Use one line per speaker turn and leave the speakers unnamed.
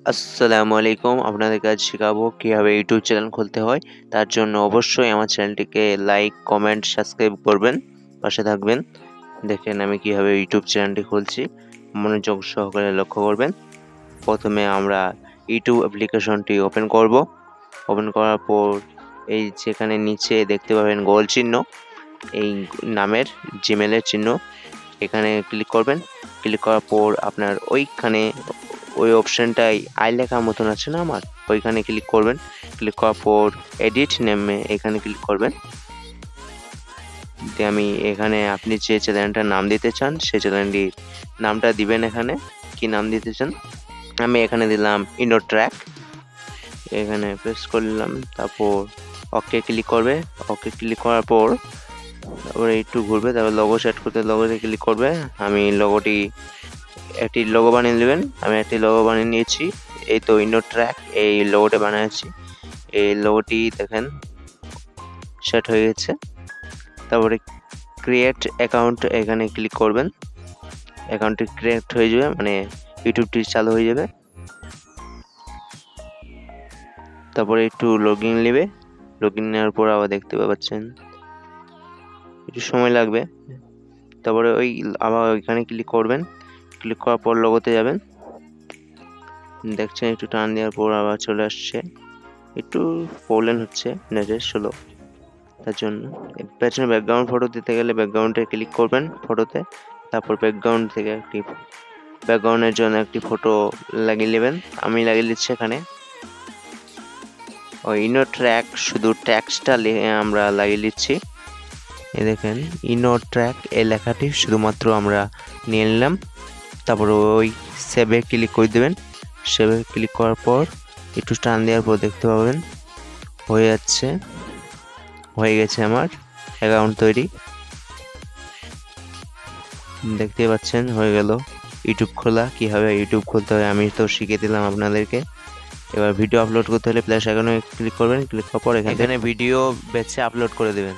আসসালামু আলাইকুম। আপনাদের কাছে শেখাবো কিভাবে ইউটিউব চ্যানেল খুলতে হয়। তার জন্য অবশ্যই আমার চ্যানেলটিকে লাইক, কমেন্ট, সাবস্ক্রাইব করবেন, পাশে থাকবেন। দেখেন আমি কিভাবে ইউটিউব চ্যানেলটি খুলছি। মনোযোগ সহকারে লক্ষ্য করবেন। প্রথমে আমরা ইউটিউব অ্যাপ্লিকেশনটি ওপেন করব। ওপেন করার পর এই যেখানে নিচে দেখতে পাবেন গোল চিহ্ন, এই নামের জিমেইলের চিহ্ন, এখানে ক্লিক করবেন। ক্লিক করার পর আপনার ওইখানে ওই অপশনটায় আই লেখার মতন আছে না আমার, ওইখানে ক্লিক করবেন। ক্লিক করার পর এডিট নেমে এখানে ক্লিক করবেন। দিয়ে আমি এখানে আপনি যে চ্যানেলটার নাম দিতে চান সেই চ্যানেলটির নামটা দিবেন। এখানে কি নাম দিতে চান, আমি এখানে দিলাম ইনো ট্র্যাক। এখানে প্রেস করলাম, তারপর ওকে ক্লিক করবে। ওকে ক্লিক করার পর তারপরে একটু ঘুরবে, তারপর লোগো সেট করতে লোগোতে ক্লিক করবে। আমি লোগোটি একটি লোগো বানিয়ে নেবেন। আমি একটি লোগো বানিয়ে নিয়েছি। এই তো ইনো ট্র্যাক, এই লোগোটা বানিয়েছি। এই লোগোটি দেখেন সেট হয়ে গেছে। তারপরে ক্রিয়েট অ্যাকাউন্ট এখানে ক্লিক করবেন। অ্যাকাউন্টটি ক্রিয়েট হয়ে যাবে, মানে ইউটিউবটি চালু হয়ে যাবে। তারপরে একটু লগইন নেবে। লগইন নেওয়ার পর আবার দেখতে পাচ্ছেন একটু সময় লাগবে। তারপরে আবার ওইখানে ক্লিক করবেন। ক্লিক করার পর লোগোতে যাবেন। দেখছেন একটু টান দেওয়ার পর আবার চলে আসছে। একটু প্রবলেম হচ্ছে নেটের স্লো, তার জন্য। পেছনে ব্যাকগ্রাউন্ড ফটো দিতে গেলে ব্যাকগ্রাউন্ডে ক্লিক করবেন, ফটোতে। তারপর ব্যাকগ্রাউন্ড থেকে ব্যাকগ্রাউন্ডের জন্য একটি ফটো লাগিয়ে নেবেন। আমি লাগিয়ে নিচ্ছি এখানে ওই ইনো ট্র্যাক, শুধু ট্যাক্সটা আমরা লাগিয়ে নিচ্ছি। এই দেখেন ইনো ট্র্যাক এই লেখাটি শুধুমাত্র আমরা নিয়ে নিলাম। তারপর ওই সেভে ক্লিক করে দেবেন। সেভে ক্লিক করার পর একটু টান দেওয়ার পর দেখতে পাবেন হয়ে যাচ্ছে, হয়ে গেছে আমার অ্যাকাউন্ট তৈরি। দেখতেই পাচ্ছেন হয়ে গেল ইউটিউব খোলা। কীভাবে ইউটিউব খুলতে হয় আমি তো শিখিয়ে দিলাম আপনাদেরকে। এবার ভিডিও আপলোড করতে হলে প্লাস আইকনে ক্লিক করবেন। ক্লিক করার পর এখানে ভিডিও বেছে আপলোড করে দেবেন।